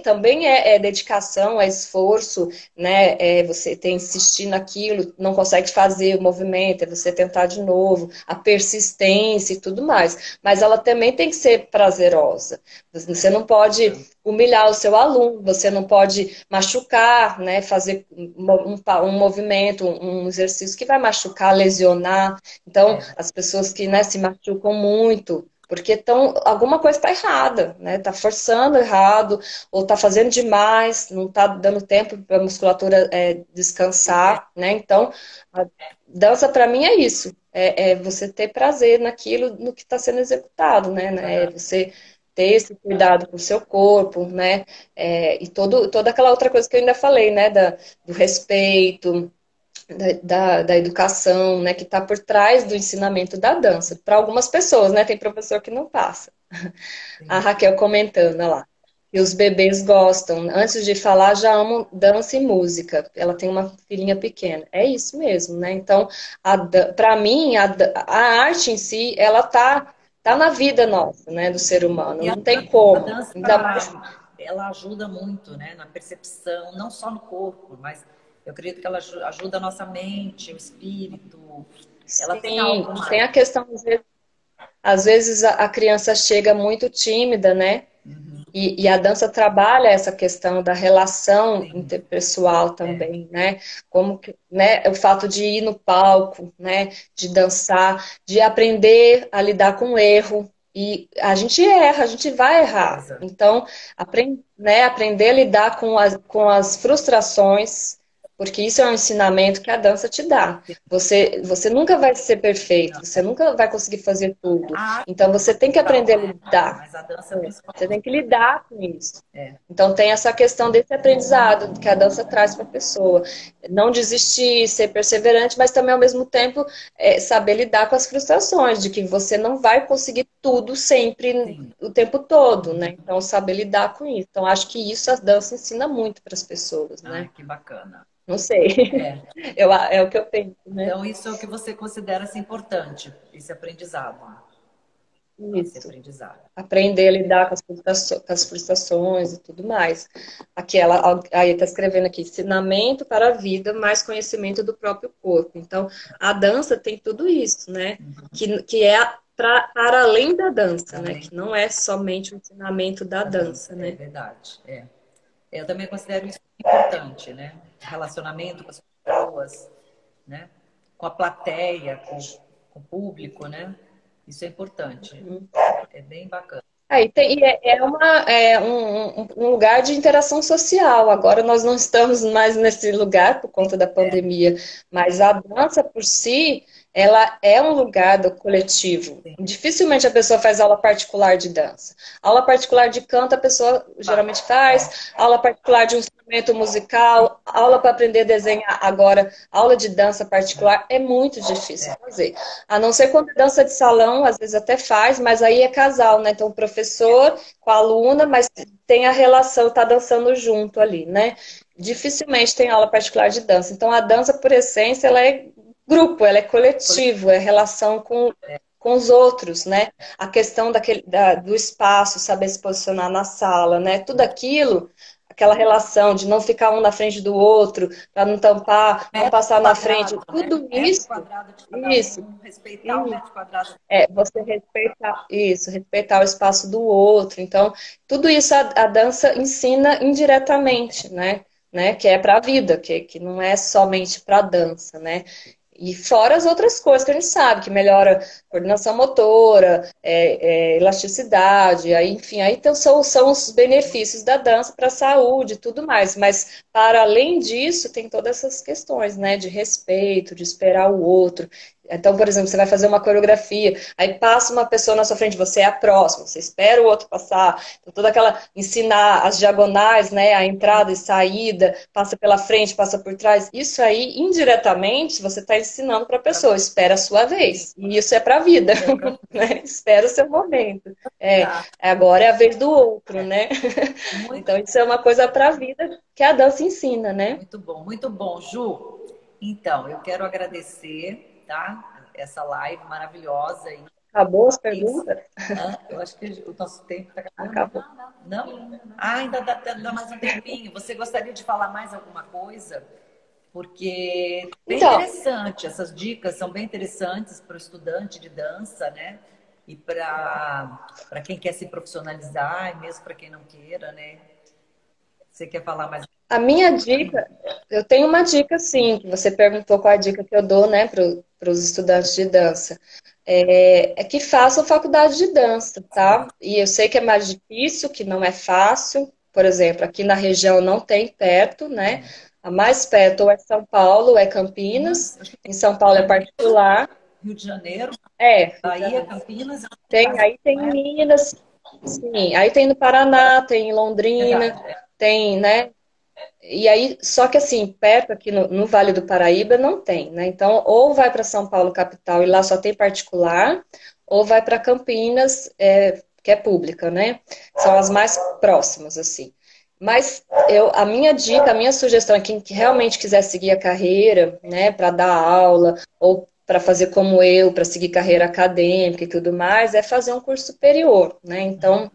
Também é dedicação, é esforço, né? Você tem que insistir naquilo, não consegue fazer o movimento, é você tentar de novo, a persistência e tudo mais. Mas ela também tem que ser prazerosa. Você não pode humilhar o seu aluno, você não pode machucar, né? Fazer um movimento, um exercício que vai machucar, lesionar. Então, É, as pessoas que, né, se machucam muito porque alguma coisa está errada, né? Está forçando errado, ou está fazendo demais, não está dando tempo para a musculatura descansar, né? Então, a dança para mim é isso, é você ter prazer naquilo, no que está sendo executado, né? É você ter esse cuidado com o seu corpo, né? E toda aquela outra coisa que eu ainda falei, né? Do respeito, da educação, né, que está por trás do ensinamento da dança. Para algumas pessoas, né, tem professor que não passa. A sim. Raquel comentando olha lá. E os bebês gostam, antes de falar, já amam dança e música. Ela tem uma filhinha pequena. É isso mesmo, né? Então, para mim, a arte em si, ela tá na vida nossa, né, do ser humano. E Não tem a como. dança, Ainda mais. ela ajuda muito, né, na percepção, não só no corpo, mas eu acredito que ela ajuda a nossa mente, o espírito. Ela tem Sim, algo tem mais. a questão, às vezes a criança chega muito tímida, né? E a dança trabalha essa questão da relação Sim, interpessoal é, também, né? Como que, né, o fato de ir no palco, né, de dançar, de aprender a lidar com o erro. E a gente erra, a gente vai errar. Exato. Então, aprender a lidar com as frustrações, porque isso é um ensinamento que a dança te dá. Você nunca vai ser perfeito, você nunca vai conseguir fazer tudo. A arte Então, você tem que tal, aprender a né? lidar. Mas a dança Você tem principalmente. que lidar com isso. É. Então, tem essa questão desse aprendizado que a dança traz para a pessoa. Não desistir, ser perseverante, mas também, ao mesmo tempo, saber lidar com as frustrações, de que você não vai conseguir tudo sempre, Sim. o tempo todo, né? Então, saber lidar com isso. Então, acho que isso a dança ensina muito para as pessoas, Ai, né? que bacana. Não sei. É. É o que eu penso, né? Então, isso é o que você considera assim, importante, esse aprendizado. Esse Isso. aprendizado. Aprender a lidar com as frustrações e tudo mais. Aqui ela aí está escrevendo aqui, ensinamento para a vida, mais conhecimento do próprio corpo. Então, a dança tem tudo isso, né? Que é para além da dança, né? Também Que não é somente o ensinamento da a dança, dança, é né? verdade. É. Eu também considero isso importante, né? Relacionamento com as pessoas, né? Com a plateia, com o público, né? Isso é importante. É bem bacana. É um lugar de interação social. Agora nós não estamos mais nesse lugar por conta da pandemia, mas a dança por si, ela é um lugar do coletivo. Sim. Dificilmente a pessoa faz aula particular de dança. Aula particular de canto a pessoa geralmente faz, aula particular de um instrumento musical, aula para aprender a desenhar. Agora, aula de dança particular é muito difícil fazer. A não ser quando é dança de salão, às vezes até faz, mas aí é casal, né? Então, o professor com a aluna, mas tem a relação, tá dançando junto ali, né? Dificilmente tem aula particular de dança. Então, a dança, por essência, ela é grupo, ela é coletivo, é relação com os outros, né? A questão do espaço, saber se posicionar na sala, né? Tudo aquilo, aquela relação de não ficar um na frente do outro, para não tampar, não Metro passar na frente, quadrado, né? tudo Metro isso, quadrado de cada isso. um, respeitar o metro quadrado. Você respeitar isso, respeitar o espaço do outro. Então, tudo isso a dança ensina indiretamente, né? Que é para a vida, que não é somente para a dança, né? E fora as outras coisas que a gente sabe, que melhora coordenação motora, elasticidade, aí, enfim, aí então são os benefícios da dança para a saúde e tudo mais. Mas, para além disso, tem todas essas questões, né? De respeito, de esperar o outro. Então, por exemplo, você vai fazer uma coreografia, aí passa uma pessoa na sua frente, você é a próxima, você espera o outro passar. Então, toda aquela, ensinar as diagonais, né, a entrada e saída, passa pela frente, passa por trás. Isso aí, indiretamente, você está ensinando para a pessoa, espera a sua vez. E isso é para a vida, né? Espera o seu momento. Tá. Agora é a vez do outro, né? Muito, Então, isso é uma coisa para a vida que a dança ensina, né? muito bom, Ju. Então, eu quero agradecer, tá? Essa live maravilhosa. Acabou as perguntas? Eu acho que o nosso tempo está acabando. Acabou. Não? Ah, ainda dá mais um tempinho. Você gostaria de falar mais alguma coisa? Porque bem Então, interessante, essas dicas são bem interessantes para o estudante de dança, né? E para quem quer se profissionalizar, e mesmo para quem não queira, né? Você quer falar mais? a minha dica, eu tenho uma dica, sim, que você perguntou qual a dica que eu dou, né, para os estudantes de dança. É que façam faculdade de dança, tá? E eu sei que é mais difícil, que não é fácil. Por exemplo, aqui na região não tem perto, né? A mais perto ou é São Paulo, ou é Campinas. Acho que Em São Paulo é particular. Rio de Janeiro, É, Bahia, Campinas, aí tem em Minas, sim. Aí tem no Paraná, tem em Londrina, verdade. tem, né? E aí, só que assim, perto aqui no Vale do Paraíba não tem, né? Então, ou vai para São Paulo, capital, e lá só tem particular, ou vai para Campinas, que é pública, né? São as mais próximas, assim. Mas a minha dica, a minha sugestão é quem que realmente quiser seguir a carreira, né, para dar aula, ou para fazer como eu, para seguir carreira acadêmica e tudo mais, é fazer um curso superior, né? Então,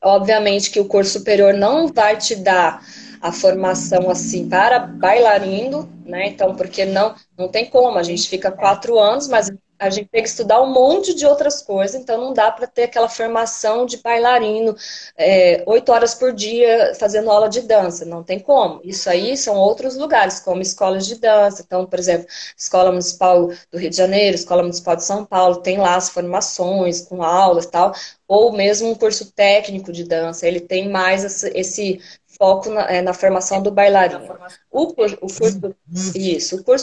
obviamente que o curso superior não vai te dar a formação assim para bailarino, né? Então, porque não tem como, a gente fica 4 anos, mas a gente tem que estudar um monte de outras coisas, então não dá para ter aquela formação de bailarino, 8 horas por dia fazendo aula de dança, não tem como. Isso aí são outros lugares, como escolas de dança. Então, por exemplo, Escola Municipal do Rio de Janeiro, Escola Municipal de São Paulo, tem lá as formações com aulas e tal, ou mesmo um curso técnico de dança, ele tem mais esse foco na formação do bailarino. O curso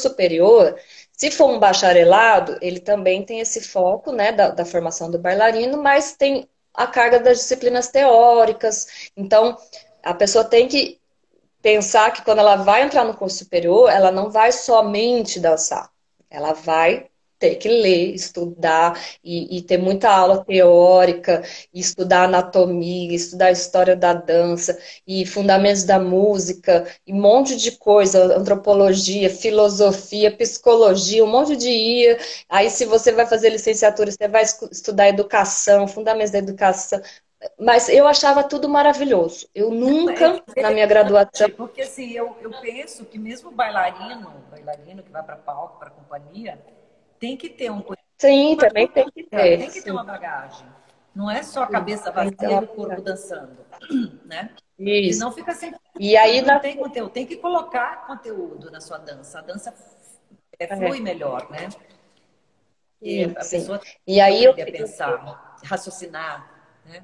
superior, se for um bacharelado, ele também tem esse foco, né, da formação do bailarino, mas tem a carga das disciplinas teóricas. Então, a pessoa tem que pensar que quando ela vai entrar no curso superior, ela não vai somente dançar. Ela vai ter que ler, estudar e ter muita aula teórica, e estudar anatomia, estudar a história da dança e fundamentos da música, e um monte de coisa, antropologia, filosofia, psicologia, um monte de IA. Aí, se você vai fazer licenciatura, você vai estudar educação, fundamentos da educação. Mas eu achava tudo maravilhoso. Eu nunca, na minha graduação... Porque assim, eu penso que mesmo o bailarino que vai para palco, para companhia, tem que ter um... Sim, também tem que ter. Tem que ter uma bagagem. Não é só a cabeça vazia e o corpo dançando, né? Isso. E não fica sem... E aí, não tem conteúdo. Tem que colocar conteúdo na sua dança. A dança flui melhor, né? E a pessoa e aí eu pensar, raciocinar, né?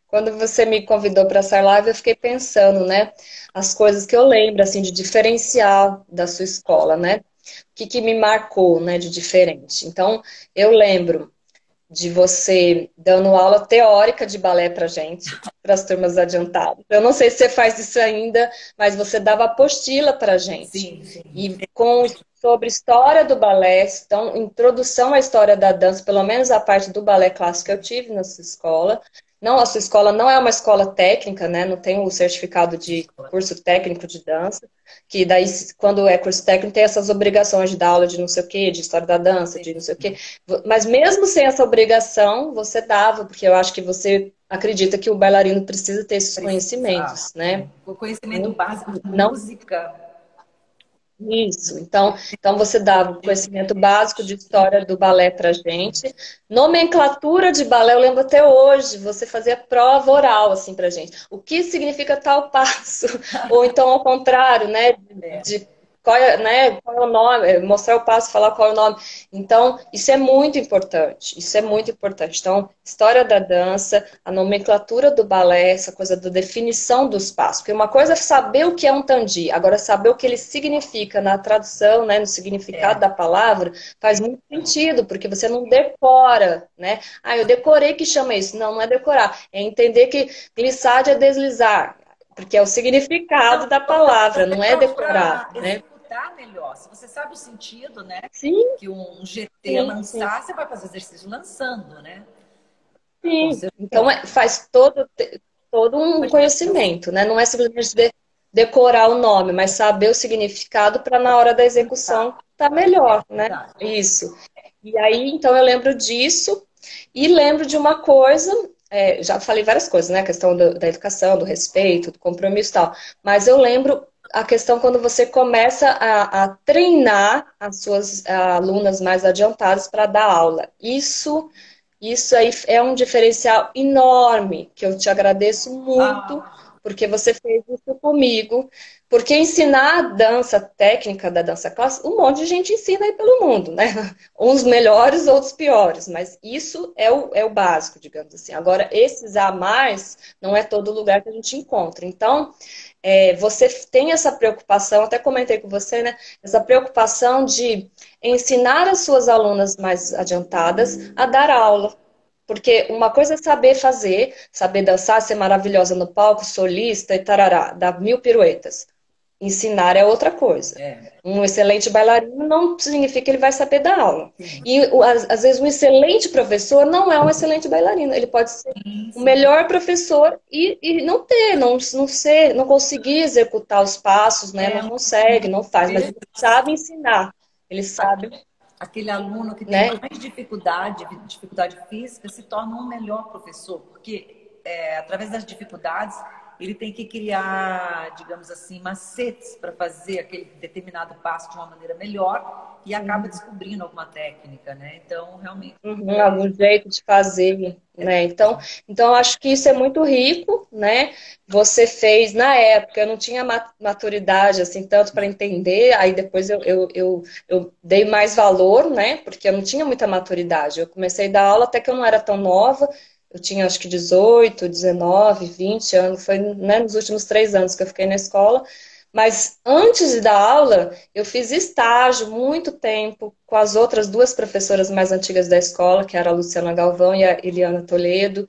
Quando você me convidou para essa live, eu fiquei pensando, né, as coisas que eu lembro, assim, de diferencial da sua escola, né? O que me marcou, né, de diferente. Então, eu lembro de você dando aula teórica de balé para gente, para as turmas adiantadas. Eu não sei se você faz isso ainda, mas você dava apostila para gente. Sim. E sobre história do balé, então, introdução à história da dança, pelo menos a parte do balé clássico que eu tive na sua escola. Não, a sua escola não é uma escola técnica, né? Não tem o certificado de curso técnico de dança, que daí, quando é curso técnico, tem essas obrigações de dar aula de não sei o quê, de história da dança, de não sei o quê. Mas mesmo sem essa obrigação, você dava, porque eu acho que você acredita que o bailarino precisa ter esses conhecimentos, né? O conhecimento básico de não música. Isso, então você dava o conhecimento básico de história do balé pra gente. Nomenclatura de balé, eu lembro até hoje, você fazia prova oral assim pra gente. O que significa tal passo? Ou então ao contrário, né? Qual é o nome, mostrar o passo, falar qual é o nome. Então, isso é muito importante. Isso é muito importante. Então, história da dança, a nomenclatura do balé, essa coisa da definição dos passos. Porque uma coisa é saber o que é um tandi, agora saber o que ele significa na tradução, né, no significado da palavra, faz muito sentido, porque você não decora, né? Ah, eu decorei que chama isso. Não, não é decorar. É entender que glissade é deslizar. Porque é o significado da palavra, não é decorar, né? Melhor. Se você sabe o sentido, né? Sim. Que um GT lançar, você vai fazer exercício lançando, né? Sim. Então faz todo um conhecimento, né? Não é simplesmente decorar o nome, mas saber o significado para na hora da execução tá melhor, né? Isso. E aí, então eu lembro disso e lembro de uma coisa. Já falei várias coisas, né? A questão da educação, do respeito, do compromisso e tal. Mas eu lembro a questão quando você começa a treinar as suas alunas mais adiantadas para dar aula. Isso aí é um diferencial enorme, que eu te agradeço muito, porque você fez isso comigo. Porque ensinar a dança técnica da dança clássica, um monte de gente ensina aí pelo mundo, né? Uns melhores, outros piores, mas isso é o básico, digamos assim. Agora, esses a mais, não é todo lugar que a gente encontra. Então, você tem essa preocupação, até comentei com você, né? Essa preocupação de ensinar as suas alunas mais adiantadas a dar aula. Porque uma coisa é saber fazer, saber dançar, ser maravilhosa no palco, solista e tarará, dar 1000 piruetas. Ensinar é outra coisa. Um excelente bailarino não significa que ele vai saber dar aula. E às vezes um excelente professor não é um excelente bailarino. Ele pode ser o melhor professor e não conseguir executar os passos, né? Não consegue, não faz, mas ele sabe ensinar. Ele sabe. Aquele aluno que tem mais dificuldade física, se torna um melhor professor, porque através das dificuldades ele tem que criar, digamos assim, macetes para fazer aquele determinado passo de uma maneira melhor e acaba descobrindo alguma técnica, né? Então, realmente, Algum jeito de fazer, né? Então eu acho que isso é muito rico, né? Você fez na época, eu não tinha maturidade assim tanto para entender, aí depois eu dei mais valor, né? Porque eu não tinha muita maturidade. Eu comecei a dar aula até que eu não era tão nova, eu tinha acho que 18, 19, 20 anos, foi, né, nos últimos 3 anos que eu fiquei na escola. Mas antes de dar aula, eu fiz estágio muito tempo com as outras duas professoras mais antigas da escola, que era a Luciana Galvão e a Eliana Toledo.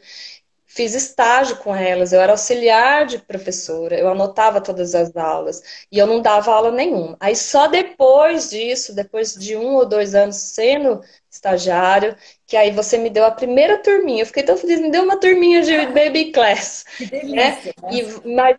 Fiz estágio com elas, eu era auxiliar de professora, eu anotava todas as aulas e eu não dava aula nenhuma. Aí só depois disso, depois de 1 ou 2 anos sendo estagiário, que aí você me deu a primeira turminha. Eu fiquei tão feliz, me deu uma turminha de baby class, que né? delícia, né?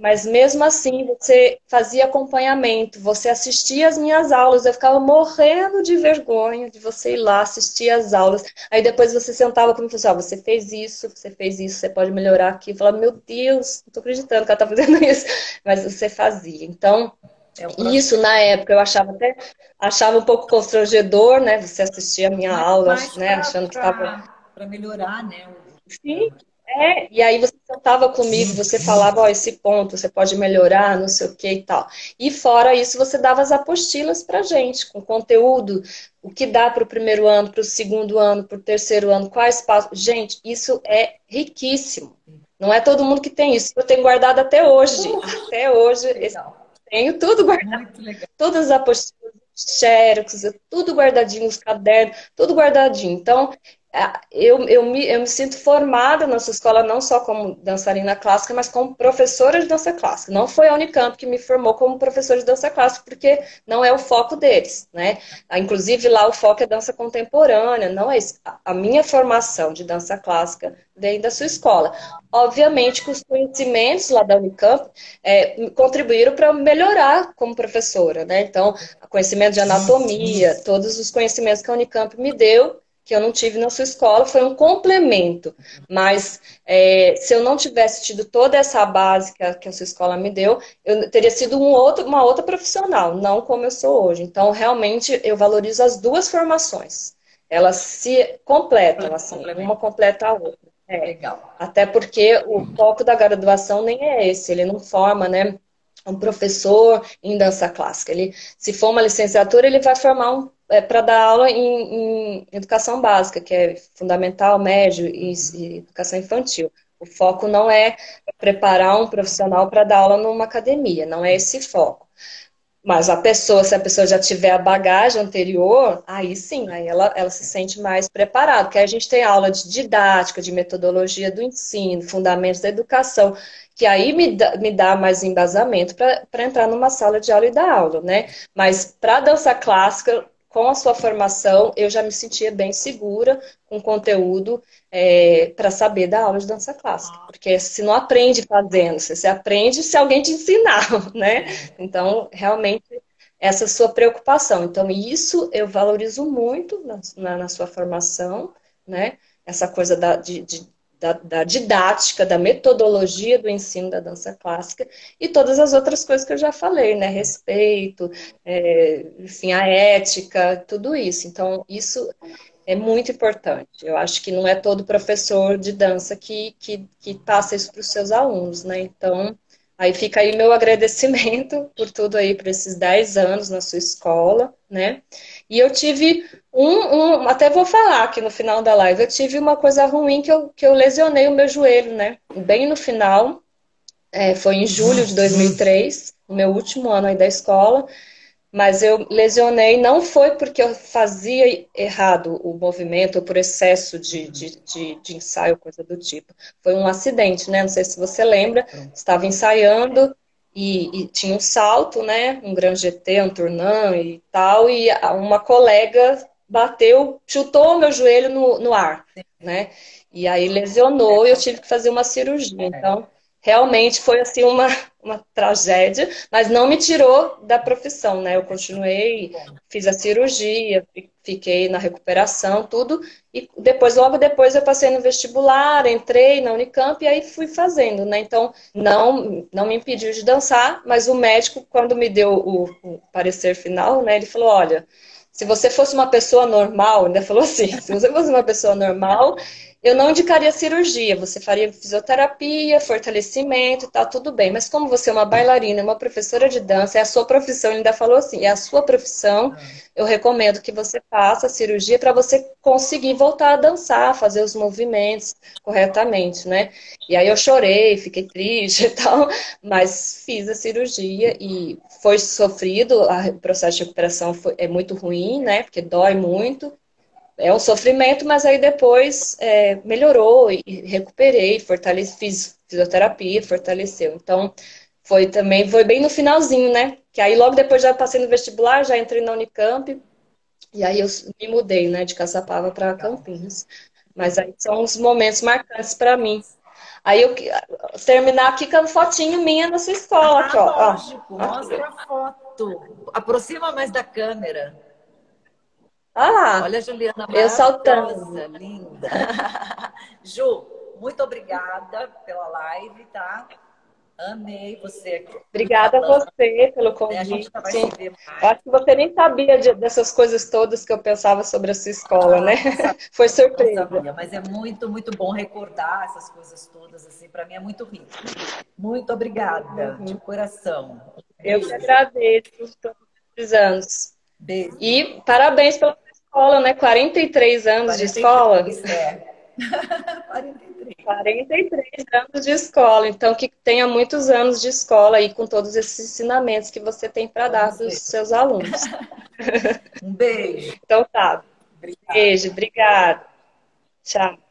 Mas mesmo assim você fazia acompanhamento, você assistia às minhas aulas, eu ficava morrendo de vergonha de você ir lá assistir às aulas. Aí depois você sentava comigo e falava assim, ó, você fez isso, você pode melhorar aqui. Eu falava, meu Deus, não tô acreditando que ela tá fazendo isso. Mas você fazia. Então, É o isso processo. na época eu achava um pouco constrangedor, né? Você assistir a minha aula, Mais né? Achando que estava. para melhorar, né? Sim, e aí você sentava comigo, você falava, ó, esse ponto você pode melhorar, não sei o que e tal. E fora isso, você dava as apostilas pra gente, com conteúdo, o que dá para o primeiro ano, para o segundo ano, para o terceiro ano, quais passos. Gente, isso é riquíssimo. Não é todo mundo que tem isso. Eu tenho guardado até hoje. Até hoje, Legal, tenho tudo guardado. muito legal. Todas as apostilas, xerox, tudo guardadinho, os cadernos, tudo guardadinho. Então, eu me sinto formada nessa escola não só como dançarina clássica, mas como professora de dança clássica. Não foi a Unicamp que me formou como professora de dança clássica, porque não é o foco deles, né? Inclusive lá o foco é dança contemporânea, não é isso. A minha formação de dança clássica vem da sua escola. Obviamente que os conhecimentos lá da Unicamp contribuíram para melhorar como professora, né? Então, conhecimento de anatomia, todos os conhecimentos que a Unicamp me deu, que eu não tive na sua escola, foi um complemento. Mas se eu não tivesse tido toda essa base que a sua escola me deu, eu teria sido uma outra profissional, não como eu sou hoje. Então, realmente, eu valorizo as duas formações. Elas se completam, assim, uma Complemento. completa a outra. Legal. Até porque o foco da graduação nem é esse, ele não forma, né, um professor em dança clássica. Ele, se for uma licenciatura, ele vai formar para dar aula em educação básica, que é fundamental, médio e educação infantil. O foco não é preparar um profissional para dar aula numa academia, não é esse foco. Mas se a pessoa já tiver a bagagem anterior, aí sim, aí ela se sente mais preparada. Porque aí a gente tem aula de didática, de metodologia do ensino, fundamentos da educação, que aí me dá mais embasamento para entrar numa sala de aula e dar aula, né? Mas para dança clássica, com a sua formação, eu já me sentia bem segura com conteúdo para saber dar aula de dança clássica. Porque se não aprende fazendo, você aprende se alguém te ensinar, né? Então, realmente, essa é a sua preocupação. Então, isso eu valorizo muito na sua formação, né? Essa coisa da didática, da metodologia do ensino da dança clássica e todas as outras coisas que eu já falei, né? Respeito, enfim, a ética, tudo isso. Então, isso é muito importante. Eu acho que não é todo professor de dança que passa isso para os seus alunos, né? Então, aí fica aí meu agradecimento por tudo aí, por esses 10 anos na sua escola, né? E eu tive até vou falar aqui no final da live, eu tive uma coisa ruim que eu lesionei o meu joelho, né? Bem no final, foi em julho de 2003, no meu último ano aí da escola, mas eu lesionei, não foi porque eu fazia errado o movimento, ou por excesso de ensaio, coisa do tipo. Foi um acidente, né? Não sei se você lembra, estava ensaiando e tinha um salto, né? Um Grand GT, um Tournant e tal, e uma colega bateu, chutou meu joelho no ar, né? E aí lesionou e eu tive que fazer uma cirurgia. Então, realmente foi assim uma tragédia, mas não me tirou da profissão, né? Eu continuei, fiz a cirurgia, fiquei na recuperação, tudo, e depois, logo depois, eu passei no vestibular, entrei na Unicamp e aí fui fazendo, né? Então, não me impediu de dançar, mas o médico, quando me deu o parecer final, né, ele falou: olha, se você fosse uma pessoa normal, ainda falou assim, se você fosse uma pessoa normal, eu não indicaria cirurgia, você faria fisioterapia, fortalecimento, tá tudo bem. Mas como você é uma bailarina, uma professora de dança, é a sua profissão, ele ainda falou assim, é a sua profissão, eu recomendo que você faça a cirurgia para você conseguir voltar a dançar, fazer os movimentos corretamente, né? E aí eu chorei, fiquei triste e tal, mas fiz a cirurgia e foi sofrido, o processo de recuperação é muito ruim, né? Porque dói muito. É um sofrimento, mas aí depois melhorou e recuperei, fiz fisioterapia, fortaleceu. Então, foi bem no finalzinho, né? Que aí logo depois já passei no vestibular, já entrei na Unicamp, e aí eu me mudei, né, de Caçapava para Campinas. Mas aí são os momentos marcantes para mim. Aí eu terminar aqui com a fotinho minha na sua escola, aqui, ó. Lógico, mostra a foto. Aproxima mais da câmera. Ah, Olha a Juliana eu maravilhosa, saltando. linda. Ju, muito obrigada pela live, tá? Amei você aqui Obrigada a falando, você pelo né? A gente convite. já vai se ver Eu mais. acho que você nem sabia dessas coisas todas que eu pensava sobre a sua escola, né? Não sabia, Foi não surpresa. sabia, mas é muito, muito bom recordar essas coisas todas, assim, para mim é muito rico. Muito obrigada, de Uhum. coração. Eu que Beijo, agradeço por todos esses anos. beijo. E parabéns pela sua escola, né? 43 anos de escola. 43, é. 43. 43 anos de escola. Então, que tenha muitos anos de escola aí com todos esses ensinamentos que você tem para dar Vamos para os ver. seus alunos. Um beijo. Então, tá. Obrigada. Beijo, obrigada. Tchau.